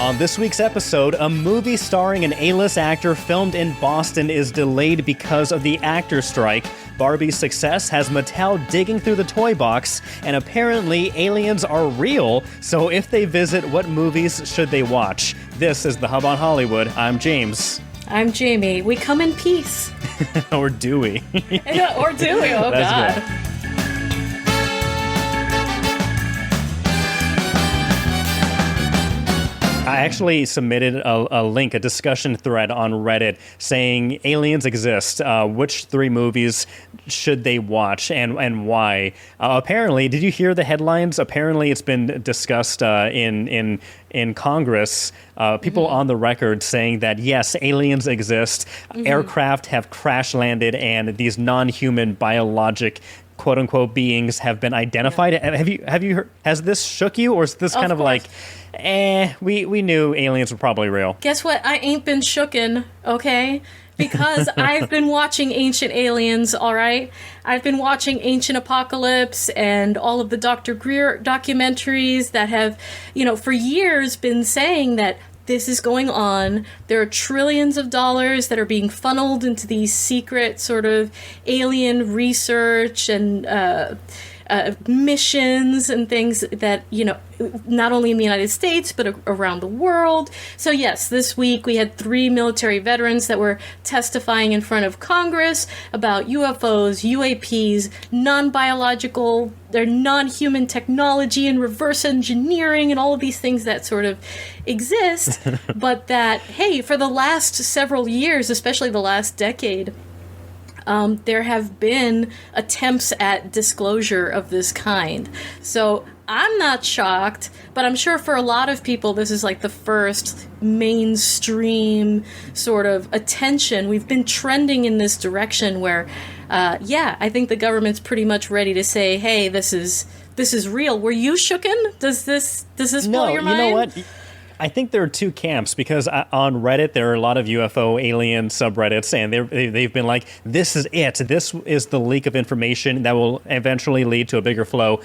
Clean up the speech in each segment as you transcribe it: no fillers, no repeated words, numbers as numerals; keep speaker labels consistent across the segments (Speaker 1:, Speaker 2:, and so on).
Speaker 1: On this week's episode, a movie starring an A-list actor filmed in Boston is delayed because of the actor strike. Barbie's success has Mattel digging through the toy box, and apparently aliens are real, so if they visit, what movies should they watch? This is The Hub on Hollywood. I'm James.
Speaker 2: I'm Jamie. We come in peace.
Speaker 1: Or do we?
Speaker 2: Or do we? Oh,
Speaker 1: That's
Speaker 2: God.
Speaker 1: good. I actually submitted a link, a discussion thread on Reddit saying aliens exist. Which three movies should they watch and why? Apparently, did you hear the headlines? Apparently, it's been discussed in Congress. People on the record saying that yes, aliens exist. Aircraft have crash landed, and these non-human biologic quote unquote beings have been identified. Yeah. Have you heard, has this shook you, or is this kind of like, we knew aliens were probably real?
Speaker 2: Guess what? I ain't been shooken, okay? Because I've been watching Ancient Aliens, all right? I've been watching Ancient Apocalypse and all of the Dr. Greer documentaries that have, for years been saying that this is going on. There are trillions of dollars that are being funneled into these secret sort of alien research and missions and things that, not only in the United States, but around the world. So yes, this week we had 3 military veterans that were testifying in front of Congress about UFOs, UAPs, non-biological, they're non-human technology and reverse engineering and all of these things that sort of exist, but that, hey, for the last several years, especially the last decade, there have been attempts at disclosure of this kind. So I'm not shocked, but I'm sure for a lot of people this is like the first mainstream sort of attention. We've been trending in this direction where, I think the government's pretty much ready to say, hey, this is real. Were you shooken? Does this blow your mind?
Speaker 1: No, you know what? I think there are two camps, because on Reddit there are a lot of UFO alien subreddits, and they've been like, this is it. This is the leak of information that will eventually lead to a bigger flow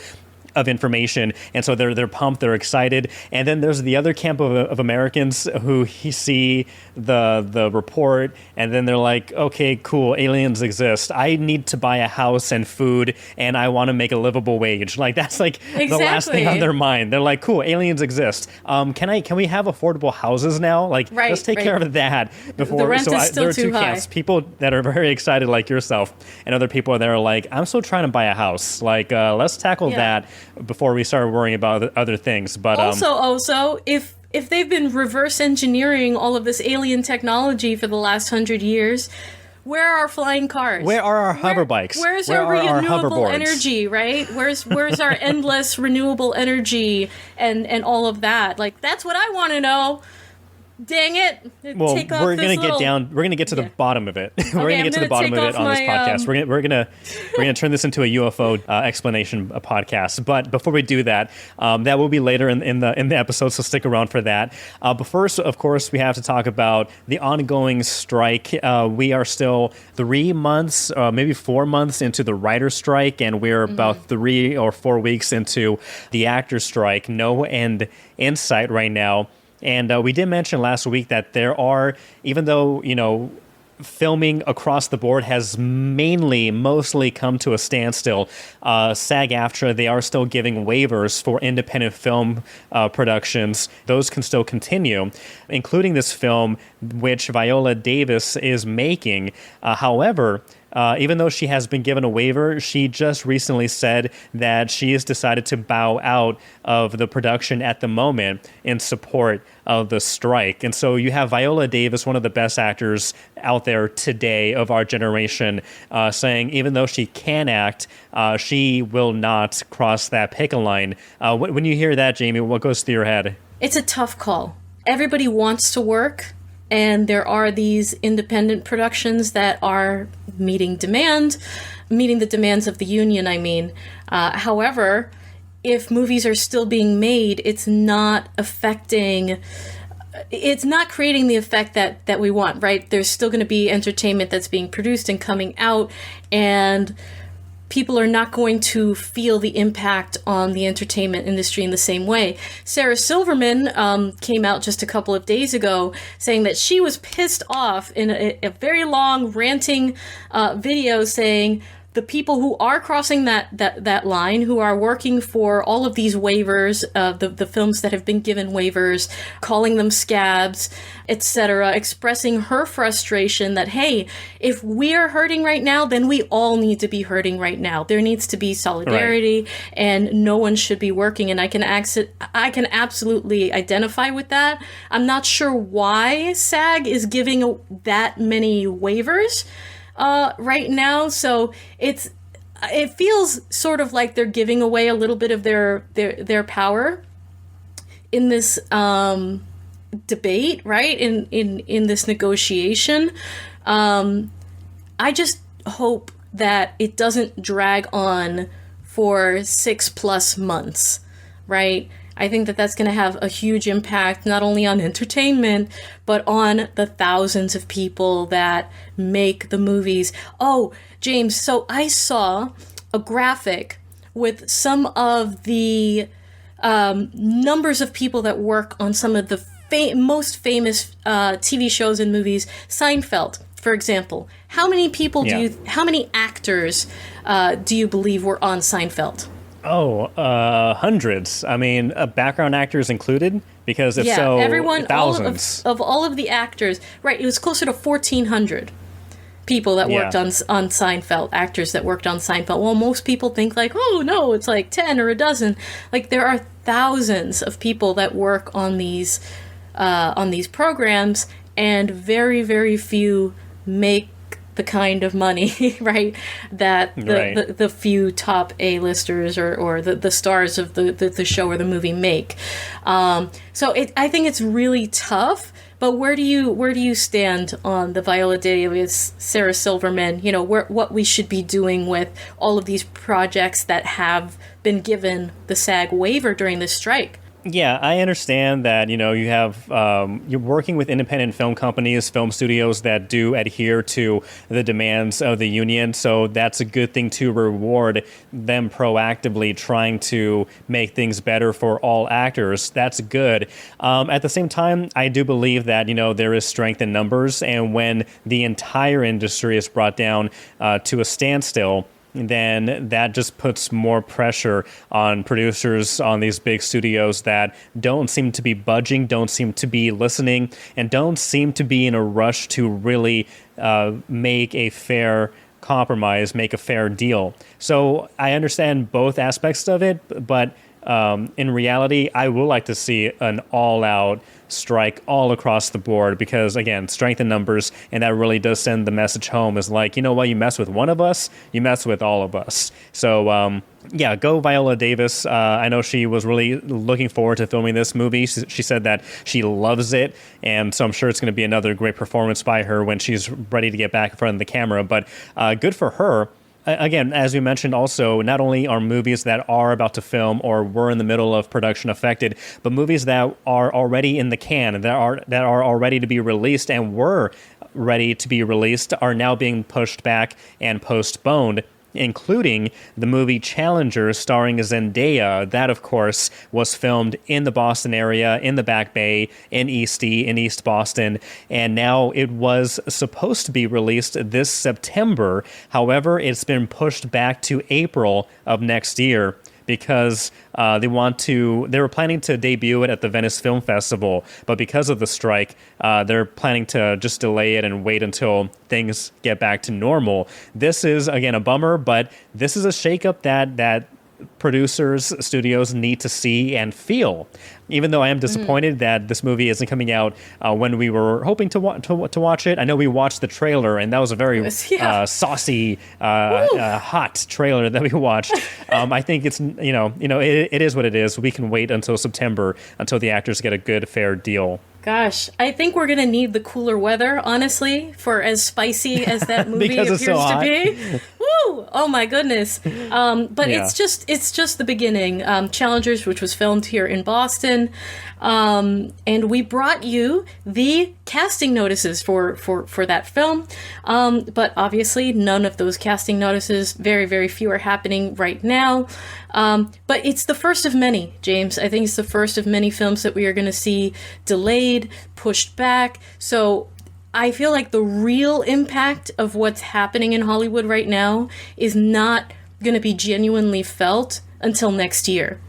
Speaker 1: of information, and so they're pumped, they're excited. And then there's the other camp of Americans who see the report, and then they're like, okay, cool, aliens exist. I need to buy a house and food, and I want to make a livable wage. Like, that's like
Speaker 2: exactly
Speaker 1: the last thing on their mind. They're like, cool, aliens exist. Can we have affordable houses now? Like, let's take care of that before.
Speaker 2: The rent is still
Speaker 1: there are
Speaker 2: too
Speaker 1: two
Speaker 2: high.
Speaker 1: camps: people that are very excited, like yourself, and other people that are like, I'm still trying to buy a house. Like, let's tackle that before we start worrying about other things. But
Speaker 2: also, if they've been reverse engineering all of this alien technology for the last 100 years, where are our flying cars?
Speaker 1: Where are our hover bikes?
Speaker 2: Where's
Speaker 1: Where
Speaker 2: our
Speaker 1: are
Speaker 2: renewable
Speaker 1: hoverboards?
Speaker 2: energy, right? Where's our endless renewable energy and all of that? Like, that's what I want to know. Dang it!
Speaker 1: Well,
Speaker 2: Take off
Speaker 1: we're
Speaker 2: this
Speaker 1: gonna get down. We're gonna get to the bottom of it. We're gonna get to the bottom of it on this podcast. We're gonna turn this into a UFO explanation podcast. But before we do that, that will be later in the episode. So stick around for that. But first, of course, we have to talk about the ongoing strike. We are still 3 months, maybe 4 months into the writer's strike, and we're about 3 or 4 weeks into the actor's strike. No end in sight right now. And we did mention last week that there are, even though, filming across the board has mostly come to a standstill, SAG-AFTRA, they are still giving waivers for independent film productions. Those can still continue, including this film, which Viola Davis is making. However, even though she has been given a waiver, she just recently said that she has decided to bow out of the production at the moment in support of the strike. And so you have Viola Davis, one of the best actors out there today of our generation, saying even though she can act, she will not cross that picket line. When you hear that, Jamie, what goes through your head?
Speaker 2: It's a tough call. Everybody wants to work, and there are these independent productions that are meeting the demands of the union, I mean. However, if movies are still being made, it's not creating the effect that we want, right? There's still going to be entertainment that's being produced and coming out, and people are not going to feel the impact on the entertainment industry in the same way. Sarah Silverman came out just a couple of days ago saying that she was pissed off in a very long ranting video saying the people who are crossing that line, who are working for all of these waivers, the films that have been given waivers, calling them scabs, etc., expressing her frustration that, hey, if we're hurting right now, then we all need to be hurting right now. There needs to be solidarity, right, and no one should be working. And I can absolutely identify with that. I'm not sure why SAG is giving that many waivers right now, so it feels sort of like they're giving away a little bit of their power in this debate, right? In this negotiation. I just hope that it doesn't drag on for 6+ months, right? I think that that's going to have a huge impact, not only on entertainment, but on the thousands of people that make the movies. Oh, James, so I saw a graphic with some of the numbers of people that work on some of the most famous TV shows and movies. Seinfeld, for example. How many people how many actors do you believe were on Seinfeld?
Speaker 1: Oh, hundreds. I mean, background actors included, because if so,
Speaker 2: everyone,
Speaker 1: thousands.
Speaker 2: All of the actors, right, it was closer to 1,400 people that worked on Seinfeld, actors that worked on Seinfeld. Well, most people think like, oh, no, it's like 10 or a dozen. Like, there are thousands of people that work on these programs, and very, very few make the kind of money, right, that the few top A-listers or the stars of the show or the movie make. So I think it's really tough. But where do you stand on the Viola Davis, Sarah Silverman? You know, what we should be doing with all of these projects that have been given the SAG waiver during this strike?
Speaker 1: Yeah, I understand that, you know, you have, you're working with independent film companies, film studios that do adhere to the demands of the union. So that's a good thing to reward them proactively trying to make things better for all actors. That's good. At the same time, I do believe that, you know, there is strength in numbers. And when the entire industry is brought down to a standstill, then that just puts more pressure on producers on these big studios that don't seem to be budging, don't seem to be listening, and don't seem to be in a rush to really make a fair compromise, make a fair deal. So I understand both aspects of it, but in reality, I would like to see an all-out strike all across the board because, again, strength in numbers, and that really does send the message home is like, you know what, you mess with one of us, you mess with all of us. So, yeah, go Viola Davis. I know she was really looking forward to filming this movie. She said that she loves it, and so I'm sure it's going to be another great performance by her when she's ready to get back in front of the camera, but good for her. Again, as we mentioned also, not only are movies that are about to film or were in the middle of production affected, but movies that are already in the can, that are already to be released and were ready to be released are now being pushed back and postponed, including the movie Challenger starring Zendaya. That, of course, was filmed in the Boston area, in the Back Bay, in East Boston, and now it was supposed to be released this September. However, it's been pushed back to April of next year because they were planning to debut it at the Venice Film Festival, but because of the strike, they're planning to just delay it and wait until things get back to normal. This is, again, a bummer, but this is a shakeup that producers, studios need to see and feel. Even though I am disappointed that this movie isn't coming out when we were hoping to watch it. I know we watched the trailer, and that was a very saucy, hot trailer that we watched. I think it's it is what it is. We can wait until September until the actors get a good, fair deal.
Speaker 2: Gosh, I think we're gonna need the cooler weather, honestly, for as spicy as that movie appears to be. Woo! Oh my goodness! But it's just the beginning. Challengers, which was filmed here in Boston, and we brought you the casting notices for that film. But obviously, none of those casting notices, very few, are happening right now. But it's the first of many, James. I think it's the first of many films that we are going to see delayed, pushed back. So I feel like the real impact of what's happening in Hollywood right now is not going to be genuinely felt until next year,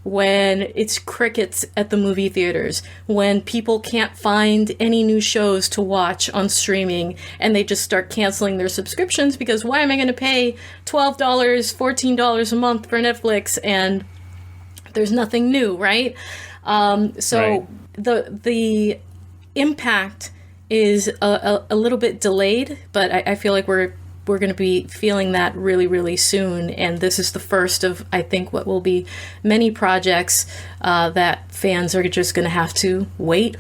Speaker 2: when it's crickets at the movie theaters, when people can't find any new shows to watch on streaming, and they just start canceling their subscriptions because why am I going to pay $12, $14 a month for Netflix and there's nothing new, right? Right. The impact is a little bit delayed, but I feel like we're going to be feeling that really soon. And this is the first of, I think, what will be many projects that fans are just going to have to wait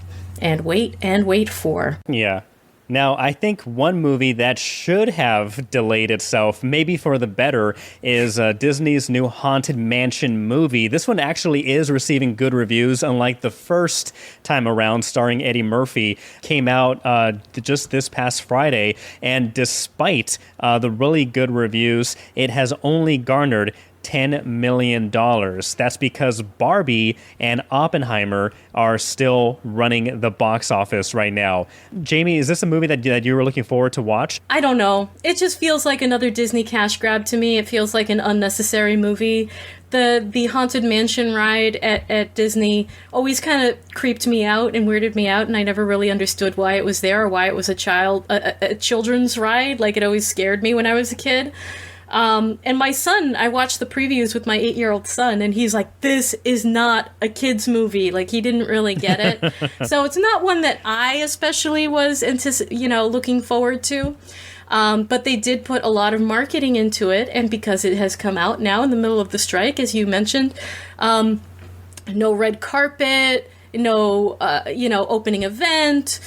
Speaker 2: for.
Speaker 1: Yeah. Now, I think one movie that should have delayed itself, maybe for the better, is Disney's new Haunted Mansion movie. This one actually is receiving good reviews, unlike the first time around, starring Eddie Murphy, came out just this past Friday. And despite the really good reviews, it has only garnered $10 million. That's because Barbie and Oppenheimer are still running the box office right now. Jamie, is this a movie that you were looking forward to watch?
Speaker 2: I don't know. It just feels like another Disney cash grab to me. It feels like an unnecessary movie. The Haunted Mansion ride at Disney always kind of creeped me out and weirded me out, and I never really understood why it was there or why it was a children's ride. Like, it always scared me when I was a kid. And my son, I watched the previews with my 8-year-old son, and he's like, this is not a kid's movie. Like, he didn't really get it. So it's not one that I especially was looking forward to. But they did put a lot of marketing into it, and because it has come out now in the middle of the strike, as you mentioned, no red carpet, no opening event,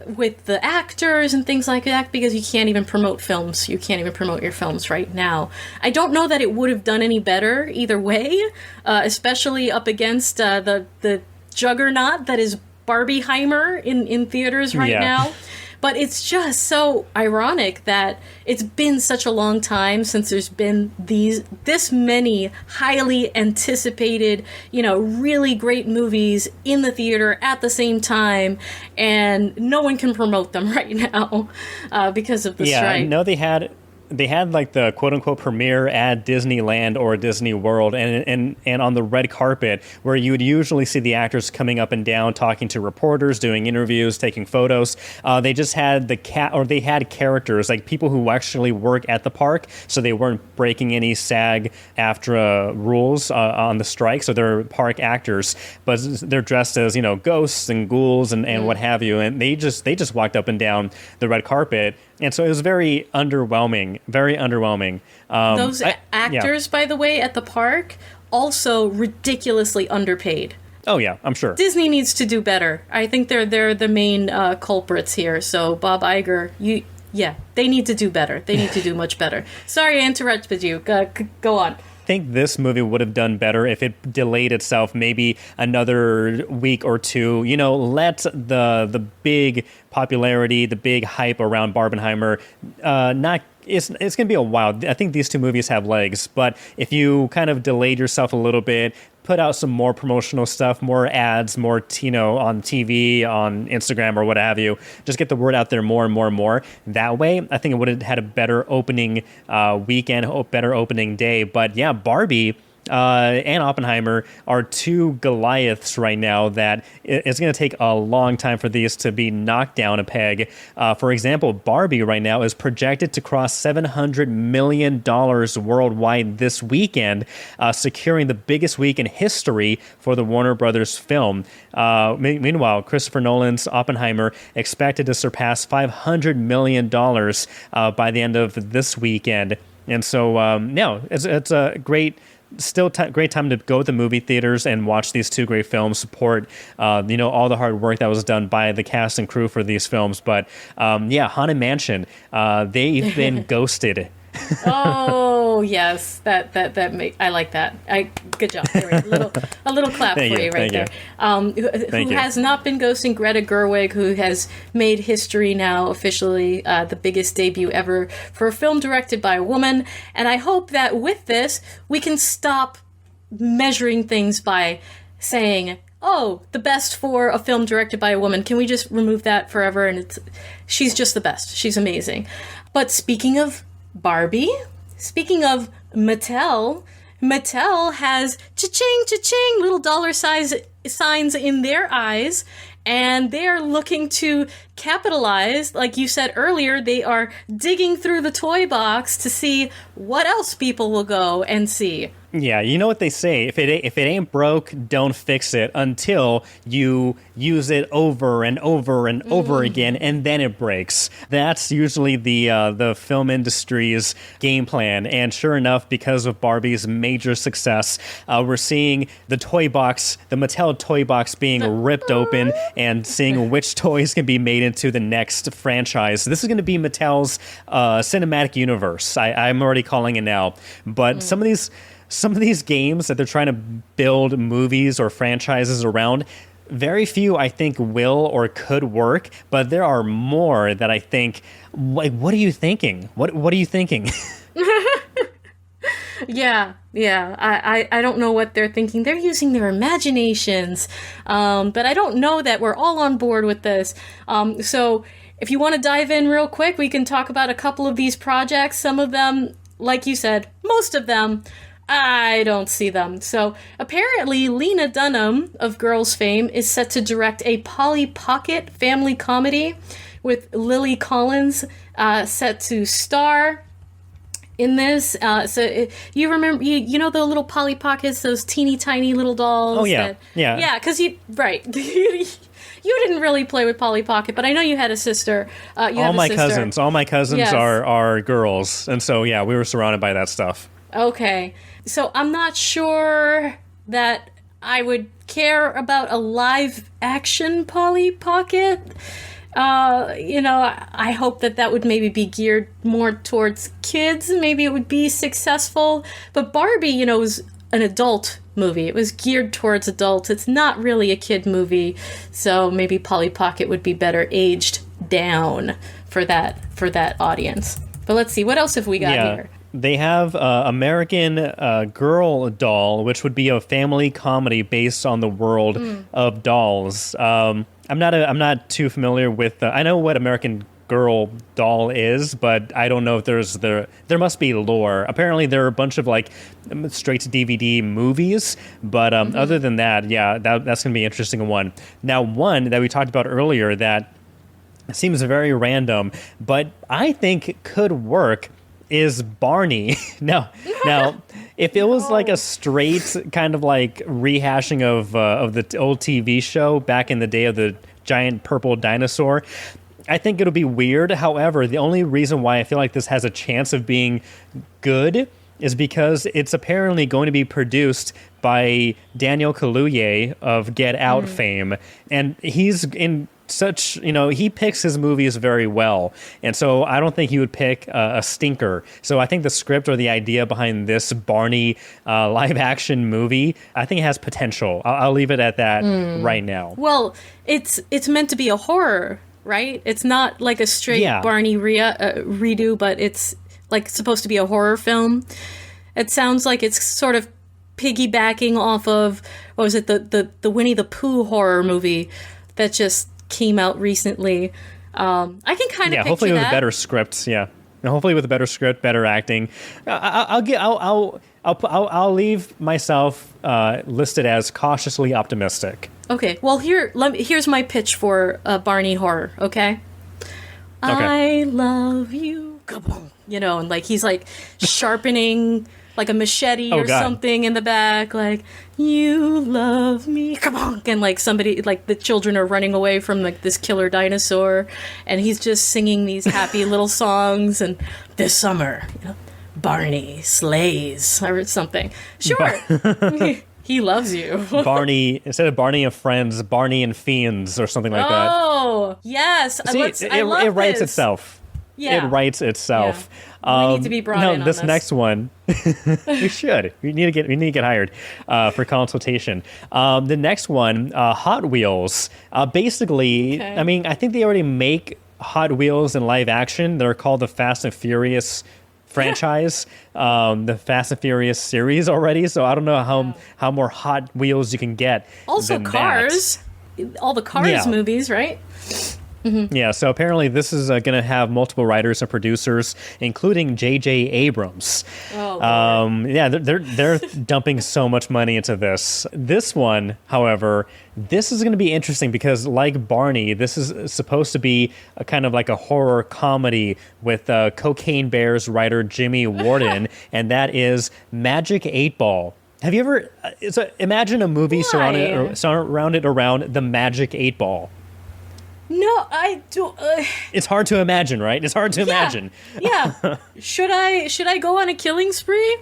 Speaker 2: with the actors and things like that, because you can't even promote films. You can't even promote your films right now. I don't know that it would have done any better either way, especially up against the juggernaut that is Barbieheimer in theaters right now. But it's just so ironic that it's been such a long time since there's been this many highly anticipated, really great movies in the theater at the same time, and no one can promote them right now because of the strike.
Speaker 1: Yeah, no, they had like the quote unquote premiere at Disneyland or Disney World, and on the red carpet where you would usually see the actors coming up and down, talking to reporters, doing interviews, taking photos. They just had they had characters, like people who actually work at the park, so they weren't breaking any SAG-AFTRA rules on the strike. So they're park actors, but they're dressed as ghosts and ghouls and what have you, and they just walked up and down the red carpet. And so it was very underwhelming. Those actors, by the way, at the park, also ridiculously underpaid. Oh, yeah, I'm sure.
Speaker 2: Disney needs to do better. I think they're the main culprits here. So Bob Iger, they need to do better. They need to do much better. Sorry I interrupted you. Go on.
Speaker 1: I think this movie would have done better if it delayed itself maybe another week or two. Let the big popularity, the big hype around Barbenheimer it's going to be a while. I think these two movies have legs, but if you kind of delayed yourself a little bit, put out some more promotional stuff, more ads, more, on TV, on Instagram or what have you, just get the word out there more and more and more. That way, I think it would have had a better opening weekend, better opening day. But yeah, Barbie and Oppenheimer are two Goliaths right now that it's going to take a long time for these to be knocked down a peg. For example, Barbie right now is projected to cross $700 million worldwide this weekend, securing the biggest week in history for the Warner Brothers film. Meanwhile, Christopher Nolan's Oppenheimer expected to surpass $500 million by the end of this weekend. And so, it's a great still great time to go to the movie theaters and watch these two great films, support, all the hard work that was done by the cast and crew for these films. But Haunted Mansion, they've been ghosted.
Speaker 2: Oh yes, I like that. Good job. There we go. A little clap for you right there. Who has not been ghosting? Greta Gerwig, who has made history now officially, the biggest debut ever for a film directed by a woman. And I hope that with this we can stop measuring things by saying, "Oh, the best for a film directed by a woman." Can we just remove that forever? And she's just the best. She's amazing. But speaking of Barbie, speaking of Mattel has cha-ching, cha-ching, little dollar signs in their eyes, and they are looking to capitalize. Like you said earlier, they are digging through the toy box to see what else people will go and see.
Speaker 1: Yeah, you know what they say, if it ain't broke, don't fix it until you use it over and over and over again, and then it breaks. That's usually the film industry's game plan. And sure enough, because of Barbie's major success, we're seeing the Mattel toy box being ripped open and seeing which toys can be made into the next franchise. This is going to be Mattel's cinematic universe. I'm already calling it now. But some of these games that they're trying to build movies or franchises around, very few I think will or could work, but there are more that I think, like, what are you thinking? What are you thinking?
Speaker 2: Yeah. I don't know what they're thinking. They're using their imaginations. But I don't know that we're all on board with this. So if you want to dive in real quick, we can talk about a couple of these projects. Some of them, like you said, most of them, I don't see them. So apparently Lena Dunham of Girls fame is set to direct a Polly Pocket family comedy with Lily Collins set to star in this. You remember, you know the little Polly Pockets, those teeny tiny little dolls?
Speaker 1: Oh, yeah.
Speaker 2: Yeah, because you didn't really play with Polly Pocket, but I know you had a sister. All my
Speaker 1: cousins yes. are girls. And so, yeah, we were surrounded by that stuff.
Speaker 2: Okay. So I'm not sure that I would care about a live action Polly Pocket. I hope that would maybe be geared more towards kids. Maybe it would be successful. But Barbie, was an adult movie. It was geared towards adults. It's not really a kid movie. So maybe Polly Pocket would be better aged down for that audience. But let's see. What else have we got here?
Speaker 1: They have American Girl Doll, which would be a family comedy based on the world of dolls. I'm not too familiar with. I know what American Girl Doll is, but I don't know if there must be lore. Apparently, there are a bunch of like straight to DVD movies, but other than that, that's going to be an interesting one. Now, one that we talked about earlier that seems very random, but I think could work, is Barney. Now, if it was like a straight kind of like rehashing of the old TV show back in the day of the giant purple dinosaur, I think it'll be weird. However, the only reason why I feel like this has a chance of being good is because it's apparently going to be produced by Daniel Kaluuya of Get Out fame, and he's in such, he picks his movies very well. And so I don't think he would pick a stinker. So I think the script or the idea behind this Barney live action movie, I think it has potential. I'll leave it at that right now.
Speaker 2: Well, it's meant to be a horror, right? It's not like a straight Barney redo, but it's like supposed to be a horror film. It sounds like it's sort of piggybacking off of, what was it, the Winnie the Pooh horror movie that just came out recently. I can kind of picture
Speaker 1: hopefully with
Speaker 2: that.
Speaker 1: a better script. Yeah, and hopefully with a better script, better acting. I'll leave myself listed as cautiously optimistic.
Speaker 2: Okay. Well, here's my pitch for Barney horror. Okay. I love you. Kaboom. And like he's like sharpening like a machete or something in the back, like, you love me, come on, and like somebody, like the children are running away from like this killer dinosaur, and he's just singing these happy little songs, and this summer, Barney slays or something. Sure. He loves you.
Speaker 1: Barney, instead of Barney and Friends, Barney and Fiends or something like that.
Speaker 2: Oh, yes.
Speaker 1: See, it writes itself.
Speaker 2: Yeah.
Speaker 1: It writes itself.
Speaker 2: We need to be brought in on
Speaker 1: this next one, we should. We need to get hired for consultation. The next one, Hot Wheels. Basically,
Speaker 2: Okay.
Speaker 1: I mean, I think they already make Hot Wheels in live action. They're called the Fast and Furious franchise, the Fast and Furious series already. So I don't know how more Hot Wheels you can get.
Speaker 2: Also,
Speaker 1: than
Speaker 2: Cars. All the Cars movies, right?
Speaker 1: Yeah, so apparently this is going to have multiple writers and producers, including J.J. Abrams. Yeah, they're dumping so much money into this. This one, however, this is going to be interesting because, like Barney, this is supposed to be a kind of like a horror comedy with Cocaine Bear's writer Jimmy Warden, and that is Magic 8 Ball. Have you ever... imagine a movie surrounded around the Magic 8 Ball.
Speaker 2: No, I do.
Speaker 1: It's hard to imagine, right? It's hard to imagine.
Speaker 2: Yeah. Should I go on a killing spree?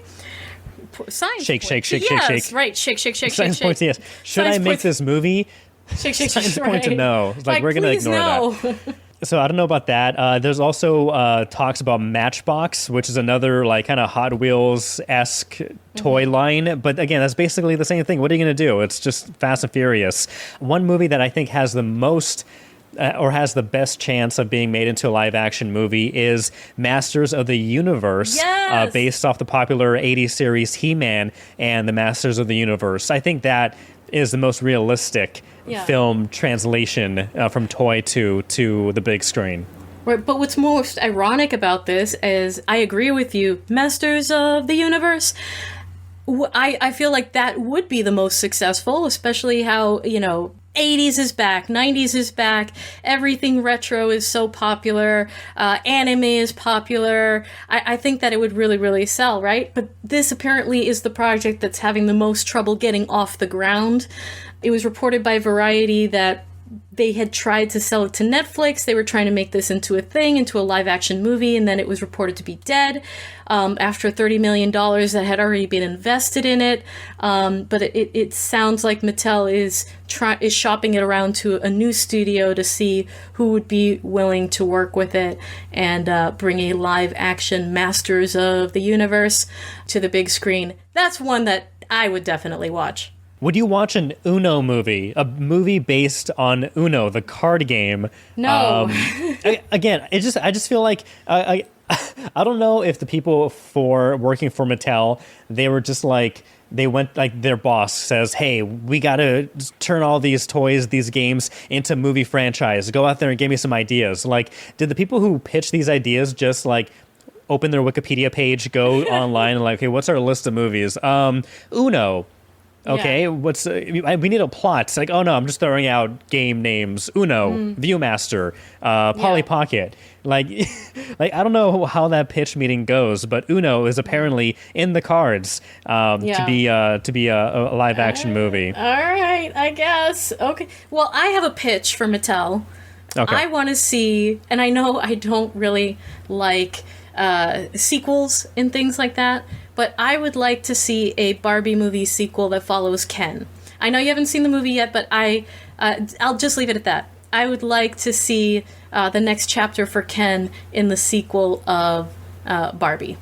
Speaker 2: Science
Speaker 1: shake.
Speaker 2: Yes, right. Shake.
Speaker 1: Science points, yes. Should I make this movie?
Speaker 2: Shake.
Speaker 1: Science point to no. Like we're going to ignore that. So I don't know about that. There's also talks about Matchbox, which is another like kind of Hot Wheels-esque toy line. But again, that's basically the same thing. What are you going to do? It's just Fast and Furious. One movie that I think has the most... or has the best chance of being made into a live-action movie is Masters of the Universe, based off the popular 80s series He-Man and the Masters of the Universe. I think that is the most realistic film translation from toy to the big screen.
Speaker 2: Right, but what's most ironic about this is, I agree with you, Masters of the Universe, I feel like that would be the most successful, especially how, 80s is back, 90s is back, everything retro is so popular, anime is popular. I think that it would really, really sell, right? But this apparently is the project that's having the most trouble getting off the ground. It was reported by Variety that they had tried to sell it to Netflix. They were trying to make this into a live-action movie, and then it was reported to be dead after $30 million that had already been invested in it. But it sounds like Mattel is shopping it around to a new studio to see who would be willing to work with it and bring a live-action Masters of the Universe to the big screen. That's one that I would definitely watch.
Speaker 1: Would you watch an Uno movie, a movie based on Uno, the card game?
Speaker 2: No.
Speaker 1: I just feel like I don't know if the people working for Mattel, they were just like, they went like their boss says, hey, we got to turn all these toys, these games into movie franchise. Go out there and give me some ideas. Like, did the people who pitch these ideas just like open their Wikipedia page, go online and like, hey, what's our list of movies? Uno. Okay, what's we need a plot. It's like, oh no, I'm just throwing out game names. Uno, Viewmaster, Polly Pocket. Like, I don't know how that pitch meeting goes, but Uno is apparently in the cards to be a live action movie.
Speaker 2: All right, I guess. Okay. Well, I have a pitch for Mattel. Okay. I want to see, and I know I don't really like sequels and things like that, but I would like to see a Barbie movie sequel that follows Ken. I know you haven't seen the movie yet, but I'll just leave it at that. I would like to see the next chapter for Ken in the sequel of Barbie,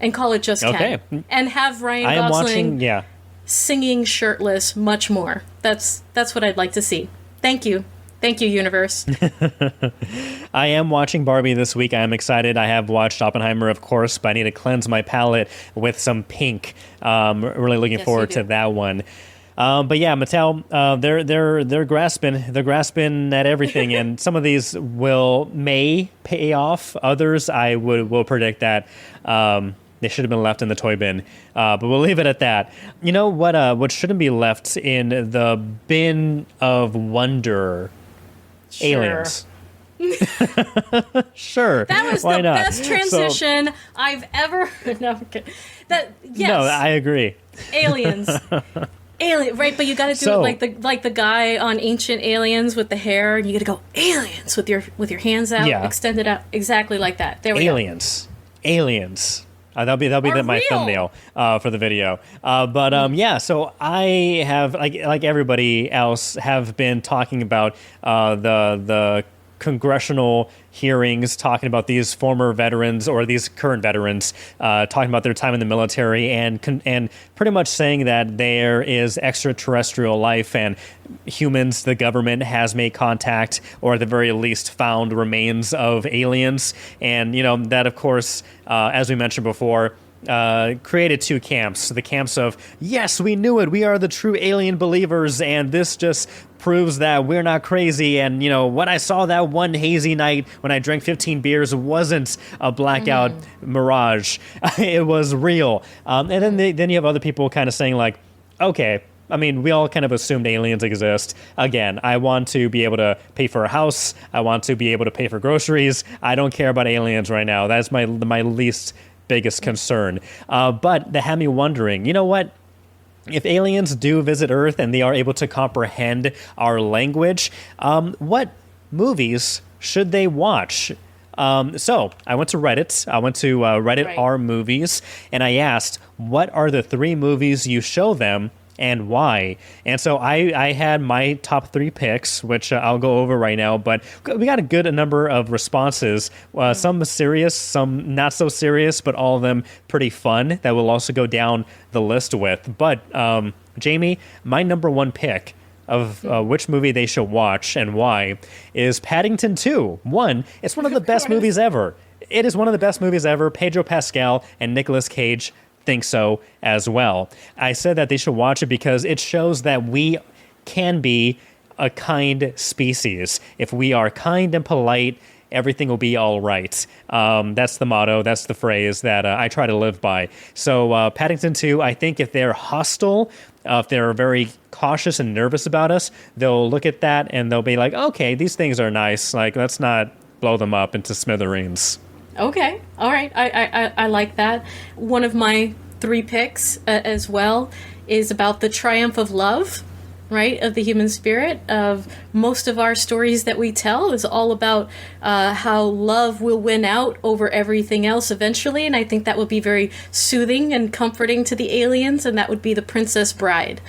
Speaker 2: and call it just Ken, and have Ryan Gosling singing shirtless much more. That's what I'd like to see. Thank you. Thank you, universe.
Speaker 1: I am watching Barbie this week. I am excited. I have watched Oppenheimer, of course, but I need to cleanse my palate with some pink. Really looking forward to that one. But yeah, Mattel, they're grasping at everything, and some of these may pay off. Others, I will predict that they should have been left in the toy bin. But we'll leave it at that. You know what shouldn't be left in the bin of wonder?
Speaker 2: Sure.
Speaker 1: Aliens. Sure.
Speaker 2: That was the best transition I've ever. No, I'm kidding. Yes.
Speaker 1: No, I agree.
Speaker 2: Aliens. Right? But you got to do it like the guy on Ancient Aliens with the hair, and you got to go aliens with your hands out, extended out, exactly like that. There we go.
Speaker 1: Aliens. That'll be my thumbnail for the video. Yeah. So I have like everybody else have been talking about the congressional hearings, talking about these former veterans or these current veterans, talking about their time in the military, and pretty much saying that there is extraterrestrial life and humans, the government has made contact, or at the very least found remains of aliens. And, that, of course, as we mentioned before, created two camps. The camps of, yes, we knew it, we are the true alien believers, and this just proves that we're not crazy. And, what I saw that one hazy night when I drank 15 beers wasn't a blackout mirage. It was real. And then you have other people kind of saying like, okay, I mean, we all kind of assumed aliens exist. Again, I want to be able to pay for a house. I want to be able to pay for groceries. I don't care about aliens right now. That's my least biggest concern. But that had me wondering, you know what? If aliens do visit Earth and they are able to comprehend our language, what movies should they watch? So I went to Reddit. I went to Reddit R Movies, and I asked, what are the 3 movies you show them and why? And so I had my top 3 picks, which I'll go over right now, but we got a good number of responses, some serious, some not so serious, but all of them pretty fun that we'll also go down the list with. But Jamie, my number 1 pick of which movie they should watch and why is Paddington 2. It's one of the best movies ever. It is one of the best movies ever. Pedro Pascal and Nicolas Cage think so as well. I said that they should watch it because it shows that we can be a kind species. If we are kind and polite, everything will be all right. That's the motto. That's the phrase that I try to live by. So Paddington 2, I think if they're hostile, if they're very cautious and nervous about us, they'll look at that and they'll be like, okay, these things are nice. Like, let's not blow them up into smithereens.
Speaker 2: Okay. All right. I like that. One of my 3 picks as well is about the triumph of love, right? Of the human spirit. Of most of our stories that we tell is all about how love will win out over everything else eventually. And I think that would be very soothing and comforting to the aliens. And that would be The Princess Bride.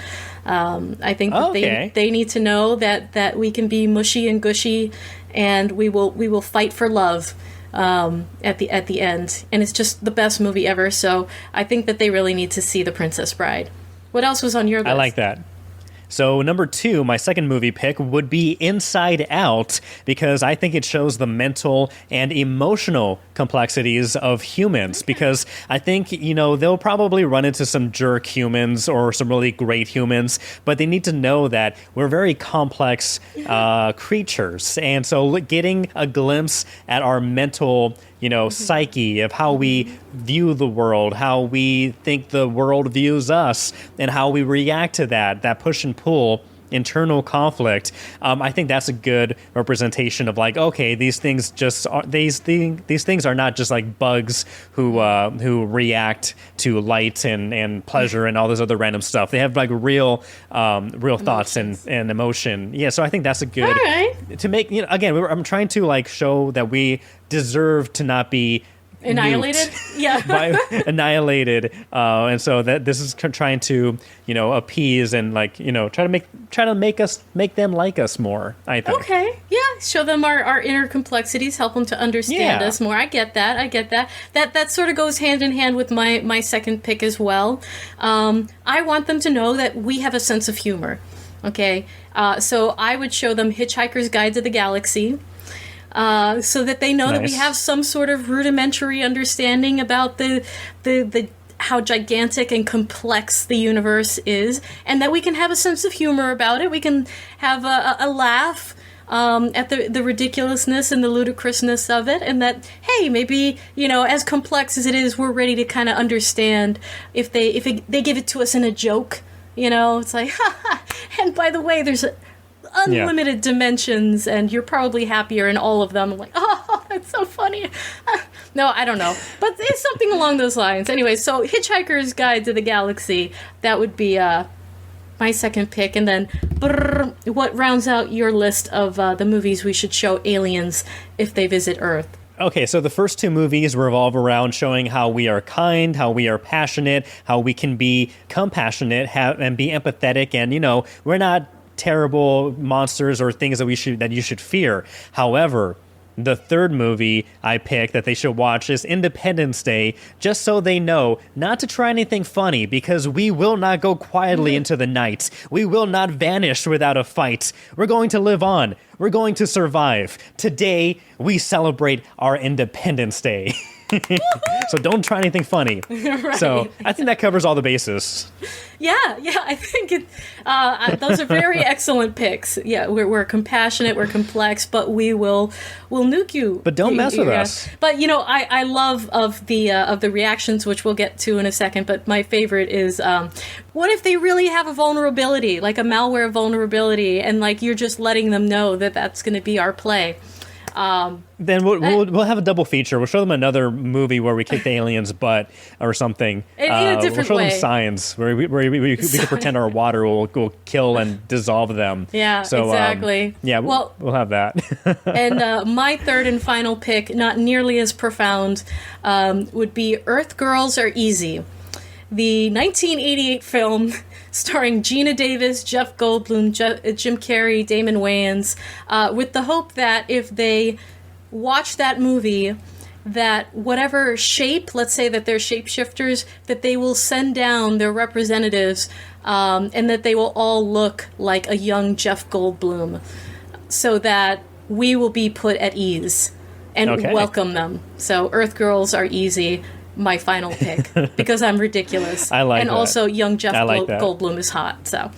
Speaker 2: I think that they need to know that we can be mushy and gushy, and we will fight for love at the end, and it's just the best movie ever. So I think that they really need to see The Princess Bride. What else was on your list?
Speaker 1: I like that. So number 2, my second movie pick would be Inside Out, because I think it shows the mental and emotional complexities of humans, because I think, they'll probably run into some jerk humans or some really great humans, but they need to know that we're very complex creatures. And so getting a glimpse at our mental psyche of how we view the world, how we think the world views us, and how we react to that push and pull internal conflict. I think that's a good representation of like, okay, these things are not just like bugs who react to light and pleasure and all this other random stuff. They have like real thoughts and emotion. Yeah, so I think that's a good to make. Again, I'm trying to like show that we deserve to not be
Speaker 2: annihilated.
Speaker 1: Annihilated, and so that this is trying to appease and like try to make them like us more, I think.
Speaker 2: Okay, yeah, show them our inner complexities, help them to understand us more. I get that. That sort of goes hand in hand with my second pick as well. I want them to know that we have a sense of humor. Okay, so I would show them Hitchhiker's Guide to the Galaxy. So that they know that we have some sort of rudimentary understanding about the how gigantic and complex the universe is, and that we can have a sense of humor about it. We can have a laugh at the ridiculousness and the ludicrousness of it, and that, hey, maybe, as complex as it is, we're ready to kind of understand if they give it to us in a joke. It's like, and by the way, there's unlimited dimensions, and you're probably happier in all of them. I'm like, oh, that's so funny. No, I don't know, but it's something along those lines. Anyway, so Hitchhiker's Guide to the Galaxy, that would be my second pick. And then what rounds out your list of the movies we should show aliens if they visit Earth?
Speaker 1: Okay, so the first two movies revolve around showing how we are kind, how we are passionate, how we can be compassionate, and be empathetic, and we're not terrible monsters or things that you should fear. However, the third movie I picked that they should watch is Independence Day, just so they know not to try anything funny, because we will not go quietly into the night. We will not vanish without a fight. We're going to live on. We're going to survive. Today, we celebrate our Independence Day. So don't try anything funny. Right. So I think that covers all the bases.
Speaker 2: Yeah, I think those are very excellent picks. Yeah, we're compassionate, we're complex, but we'll nuke you.
Speaker 1: But don't mess with us.
Speaker 2: But I love of the reactions, which we'll get to in a second. But my favorite is, what if they really have a vulnerability, like a malware vulnerability, and like you're just letting them know that that's going to be our play.
Speaker 1: Then we'll have a double feature. We'll show them another movie where we kick the aliens' butt or something.
Speaker 2: In a different
Speaker 1: we'll show
Speaker 2: way.
Speaker 1: them Signs, where we can pretend our water will kill and dissolve them.
Speaker 2: Yeah, so, exactly.
Speaker 1: We'll have that.
Speaker 2: And my third and final pick, not nearly as profound, would be Earth Girls Are Easy. The 1988 film starring Gina Davis, Jeff Goldblum, Jim Carrey, Damon Wayans, with the hope that if they watch that movie, that whatever shape, let's say that they're shapeshifters, that they will send down their representatives, and that they will all look like a young Jeff Goldblum, so that we will be put at ease and welcome them. So Earth Girls Are Easy. My final pick, because I'm ridiculous.
Speaker 1: I like
Speaker 2: and
Speaker 1: that.
Speaker 2: also young Jeff
Speaker 1: like
Speaker 2: Goldblum is hot. So,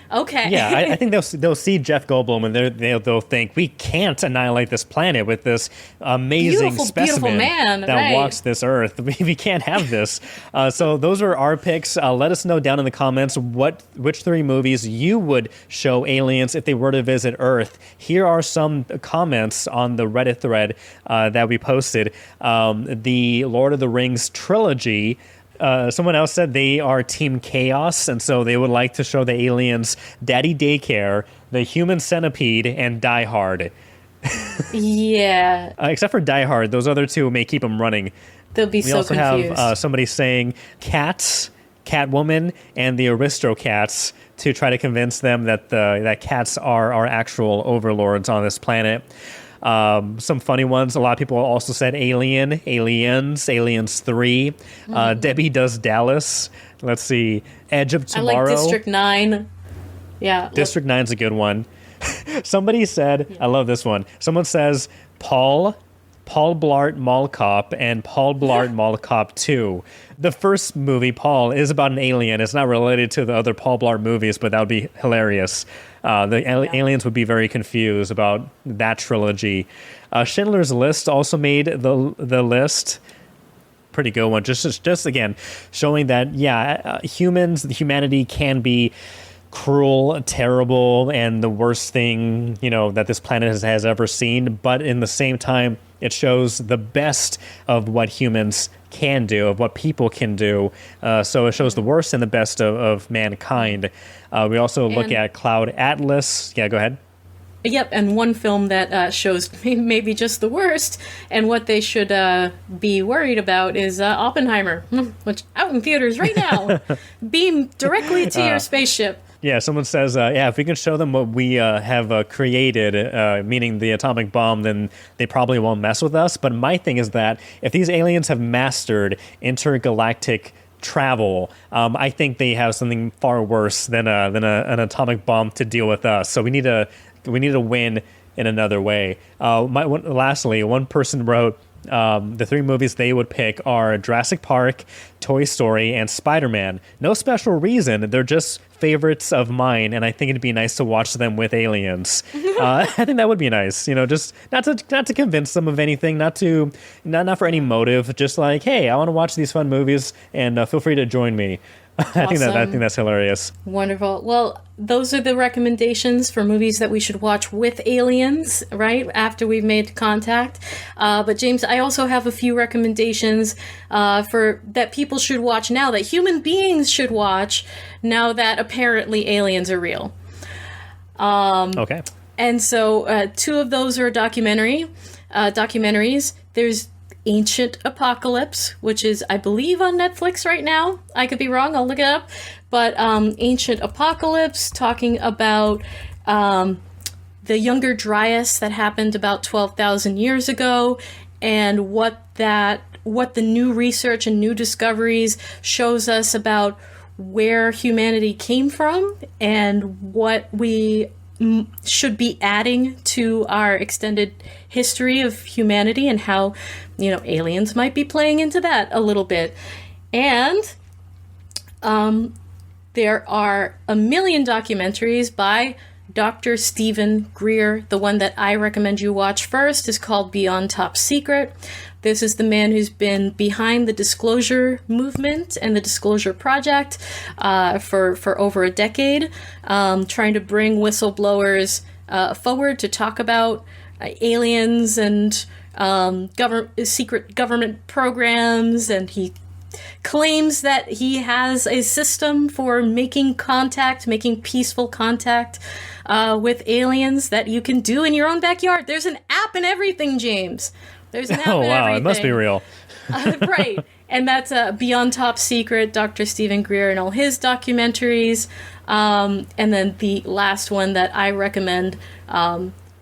Speaker 2: okay.
Speaker 1: Yeah, I think they'll see Jeff Goldblum and they'll think, we can't annihilate this planet with this amazing specimen that walks this earth. We can't have this. So those are our picks. Let us know down in the comments which three movies you would show aliens if they were to visit Earth. Here are some comments on the Reddit thread that we posted. The Lord of the Rings trilogy. Someone else said they are Team Chaos, and so they would like to show the aliens Daddy Daycare, the Human Centipede, and Die Hard.
Speaker 2: Yeah.
Speaker 1: Except for Die Hard, those other two may keep them running.
Speaker 2: They'll be so confused.
Speaker 1: We also have somebody saying Cats, Catwoman, and the Aristocats to try to convince them that that cats are actual overlords on this planet. Some funny ones. A lot of people also said Aliens 3. Debbie Does Dallas. Let's see. Edge of Tomorrow.
Speaker 2: I like District 9. Yeah.
Speaker 1: District 9's a good one. Somebody said, I love this one. Someone says Paul Blart Mall Cop and Paul Blart Mall Cop 2. The first movie, Paul, is about an alien. It's not related to the other Paul Blart movies, but that would be hilarious. Aliens would be very confused about that trilogy. Schindler's List also made the list. Pretty good one. Just again, showing that, humanity can be cruel, terrible, and the worst thing, that this planet has ever seen. But in the same time, it shows the best of what humans can do, of what people can do. So it shows the worst and the best of mankind. We also look at Cloud Atlas. Yeah, go ahead.
Speaker 2: Yep, and one film that shows maybe just the worst, and what they should be worried about is Oppenheimer, which out in theaters right now. Beam directly to your spaceship.
Speaker 1: Yeah, someone says, if we can show them what we have created, meaning the atomic bomb, then they probably won't mess with us. But my thing is that if these aliens have mastered intergalactic travel, I think they have something far worse than an atomic bomb to deal with us. So we need to win in another way. Lastly, one person wrote, the three movies they would pick are Jurassic Park, Toy Story, and Spider-Man. No special reason. They're just favorites of mine, and I think it'd be nice to watch them with aliens. I think that would be nice. Just not to convince them of anything, not for any motive. Just like, hey, I want to watch these fun movies, and feel free to join me. Awesome. I think that's hilarious.
Speaker 2: Wonderful. Well, those are the recommendations for movies that we should watch with aliens, right, after we've made contact. But James, I also have a few recommendations for that people should watch now, that human beings should watch now that apparently aliens are real.
Speaker 1: Okay.
Speaker 2: And so 2 of those are documentaries. There's Ancient Apocalypse, which is, I believe, on Netflix right now. I could be wrong. I'll look it up. But Ancient Apocalypse, talking about the Younger Dryas that happened about 12,000 years ago, and what the new research and new discoveries shows us about where humanity came from and what we should be adding to our extended history of humanity, and how, aliens might be playing into that a little bit. And there are a million documentaries by Dr. Stephen Greer. The one that I recommend you watch first is called Beyond Top Secret. This is the man who's been behind the disclosure movement and the Disclosure Project for over a decade, trying to bring whistleblowers forward to talk about aliens and secret government programs. And he claims that he has a system for making peaceful contact with aliens that you can do in your own backyard. There's an app and everything, James. There's an app and everything.
Speaker 1: It must be real.
Speaker 2: Right. And that's Beyond Top Secret, Dr. Stephen Greer and all his documentaries. And then the last one that I recommend,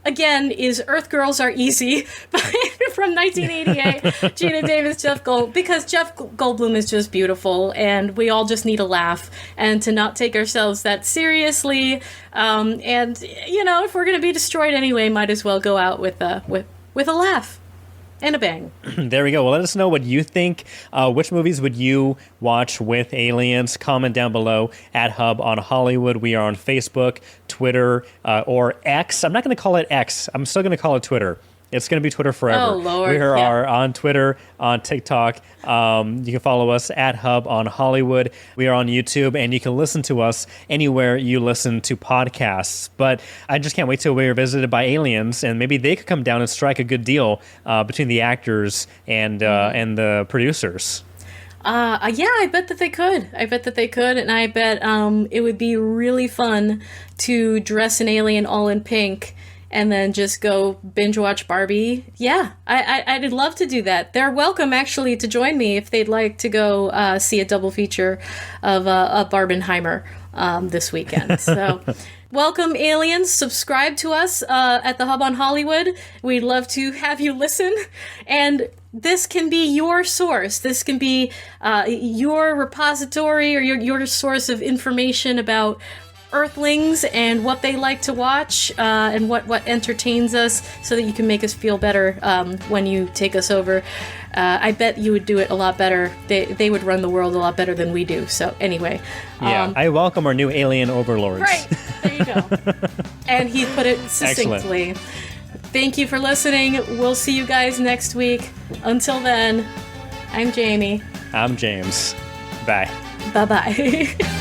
Speaker 2: again, is Earth Girls Are Easy from 1988. Gina Davis, because Jeff Goldblum is just beautiful, and we all just need a laugh and to not take ourselves that seriously. And, if we're going to be destroyed anyway, might as well go out with a laugh. And a bang.
Speaker 1: There we go. Well, let us know what you think. Which movies would you watch with aliens? Comment down below at Hub on Hollywood. We are on Facebook, Twitter, or X. I'm not going to call it X. I'm still going to call it Twitter. It's going to be Twitter forever.
Speaker 2: Oh, Lord.
Speaker 1: We are on Twitter, on TikTok. You can follow us at Hub on Hollywood. We are on YouTube, and you can listen to us anywhere you listen to podcasts. But I just can't wait till we are visited by aliens, and maybe they could come down and strike a good deal between the actors and the producers.
Speaker 2: I bet that they could. And I bet it would be really fun to dress an alien all in pink and then just go binge watch Barbie. Yeah, I'd love to do that. They're welcome, actually, to join me if they'd like to go see a double feature of Barbenheimer this weekend. So welcome, aliens. Subscribe to us at the Hub on Hollywood. We'd love to have you listen. And this can be your source. This can be your repository or your source of information about Earthlings and what they like to watch and what entertains us, so that you can make us feel better when you take us over. I bet you would do it a lot better. They would run the world a lot better than we do. So anyway.
Speaker 1: Yeah, I welcome our new alien overlords.
Speaker 2: Right, there you go. And he put it succinctly. Excellent. Thank you for listening. We'll see you guys next week. Until then, I'm Jamie.
Speaker 1: I'm James. Bye.
Speaker 2: Bye-bye.